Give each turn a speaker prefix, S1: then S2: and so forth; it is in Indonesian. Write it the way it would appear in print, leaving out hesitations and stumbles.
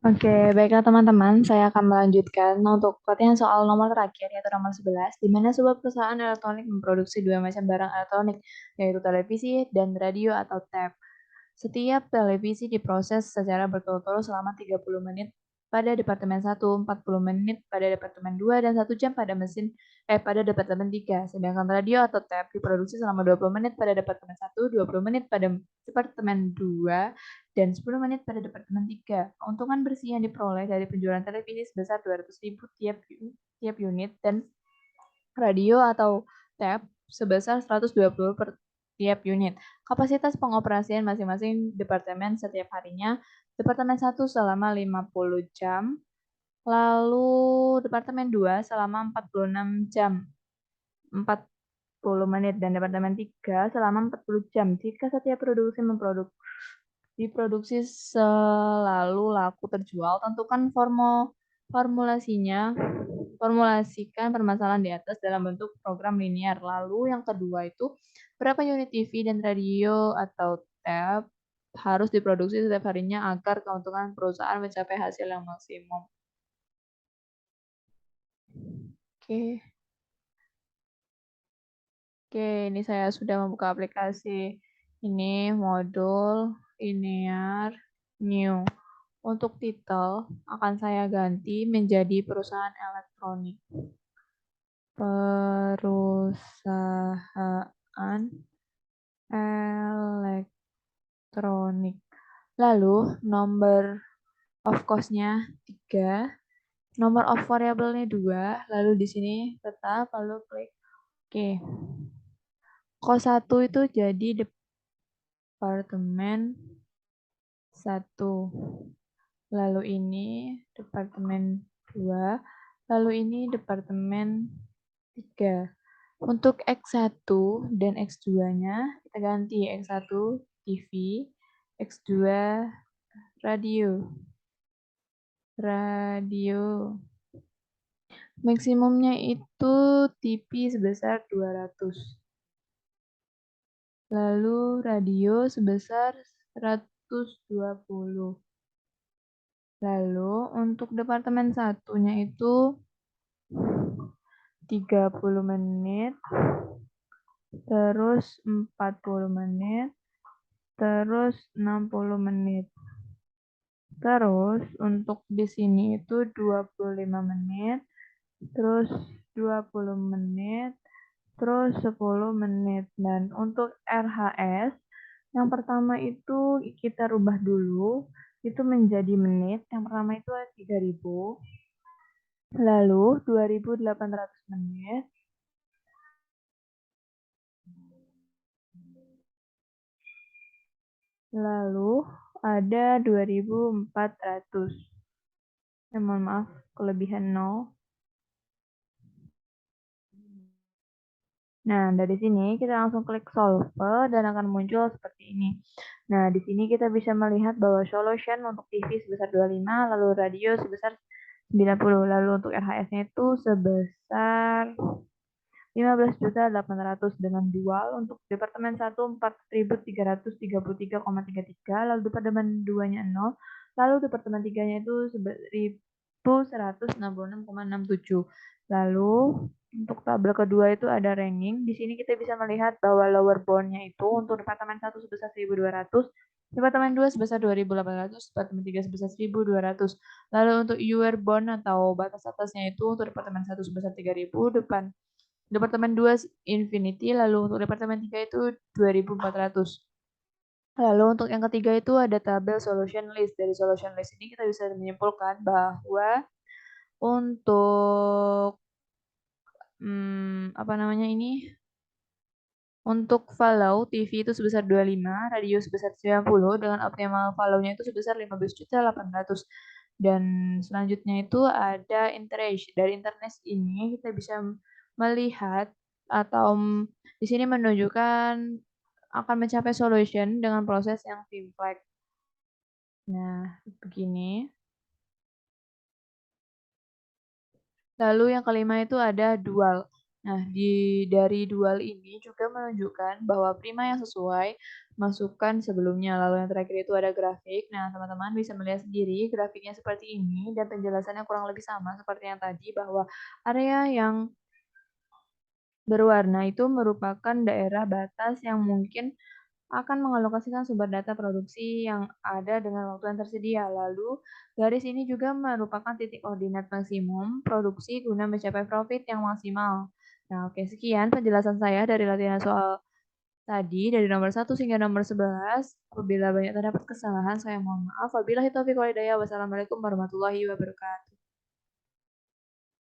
S1: Oke, baiklah teman-teman, saya akan melanjutkan untuk latihan soal nomor terakhir, yaitu nomor 11, di mana sebuah perusahaan elektronik memproduksi dua macam barang elektronik, yaitu televisi dan radio atau tab. Setiap televisi diproses secara berturut-turut selama 30 menit pada departemen 1, 40 menit pada departemen 2, dan 1 jam pada departemen 3. Sedangkan radio atau tab diproduksi selama 20 menit pada departemen 1, 20 menit pada departemen 2, dan 10 menit pada departemen 3. Keuntungan bersih yang diperoleh dari penjualan televisi sebesar 200.000 tiap unit dan radio atau tab sebesar 120 per tiap unit. Kapasitas pengoperasian masing-masing departemen setiap harinya, Departemen 1 selama 50 jam, lalu Departemen 2 selama 46 jam, 40 menit, dan Departemen 3 selama 40 jam. Jika setiap diproduksi selalu laku terjual, tentukan formulasinya. Formulasikan permasalahan di atas dalam bentuk program linear. Lalu yang kedua itu, berapa unit TV dan radio atau tab harus diproduksi setiap harinya agar keuntungan perusahaan mencapai hasil yang maksimum. Oke. Oke, ini saya sudah membuka aplikasi ini, modul linear new. Untuk titel akan saya ganti menjadi perusahaan elektronik. Perusahaan elektronik. Lalu nomor of cost-nya 3, nomor of variable-nya 2, lalu di sini tetap, lalu klik oke. Cost 1 itu jadi departemen 1. Lalu ini departemen 2, lalu ini departemen 3. Untuk X1 dan X2-nya kita ganti X1 TV, X2 radio. Maksimumnya itu TV sebesar 200. Lalu radio sebesar 120. Lalu untuk departemen satunya itu 30 menit, terus 40 menit, terus 60 menit. Terus untuk di sini itu 25 menit, terus 20 menit, terus 10 menit. Dan untuk RHS, yang pertama itu kita rubah dulu, itu menjadi menit. Yang pertama itu 3.000, lalu 2.800 menit, lalu ada 2.400. Mohon maaf, kelebihan 0. Nah, dari sini kita langsung klik solve dan akan muncul seperti ini. Nah, di sini kita bisa melihat bahwa solution untuk TV sebesar 25, lalu radio sebesar 90, lalu untuk RHS-nya itu sebesar 15.800 dengan dual untuk departemen 1 4.333,33, lalu departemen 2-nya 0, lalu departemen 3-nya itu 1.166,67. Lalu untuk tabel kedua itu ada ranking. Di sini kita bisa melihat bahwa lower bound-nya itu untuk departemen 1 sebesar 1.200, departemen 2 sebesar 2.800, departemen 3 sebesar 1.200. Lalu untuk lower bound atau batas atasnya itu untuk departemen 1 sebesar 3.000, departemen 2 infinity, lalu untuk departemen 3 itu 2.400. Lalu untuk yang ketiga itu ada tabel solution list. Dari solution list ini kita bisa menyimpulkan bahwa untuk apa namanya ini? Untuk follow TV itu sebesar 25, radio sebesar 90, dengan optimal follow-nya itu sebesar 15.800. Dan selanjutnya itu ada interest. Dari interest ini kita bisa melihat atau di sini menunjukkan akan mencapai solution dengan proses yang simplex. Nah, begini. Lalu yang kelima itu ada dual. Nah, dari dual ini juga menunjukkan bahwa prima yang sesuai masukkan sebelumnya, lalu yang terakhir itu ada grafik. Nah, teman-teman bisa melihat sendiri grafiknya seperti ini dan penjelasannya kurang lebih sama seperti yang tadi bahwa area yang berwarna itu merupakan daerah batas yang mungkin akan mengalokasikan sumber data produksi yang ada dengan waktu yang tersedia. Lalu, garis ini juga merupakan titik koordinat maksimum produksi guna mencapai profit yang maksimal. Nah, oke, sekian penjelasan saya dari latihan soal tadi dari nomor 1 hingga nomor 11. Apabila banyak terdapat kesalahan, saya mohon maaf. Wabillahi taufiq wal hidayah. Wassalamualaikum warahmatullahi wabarakatuh.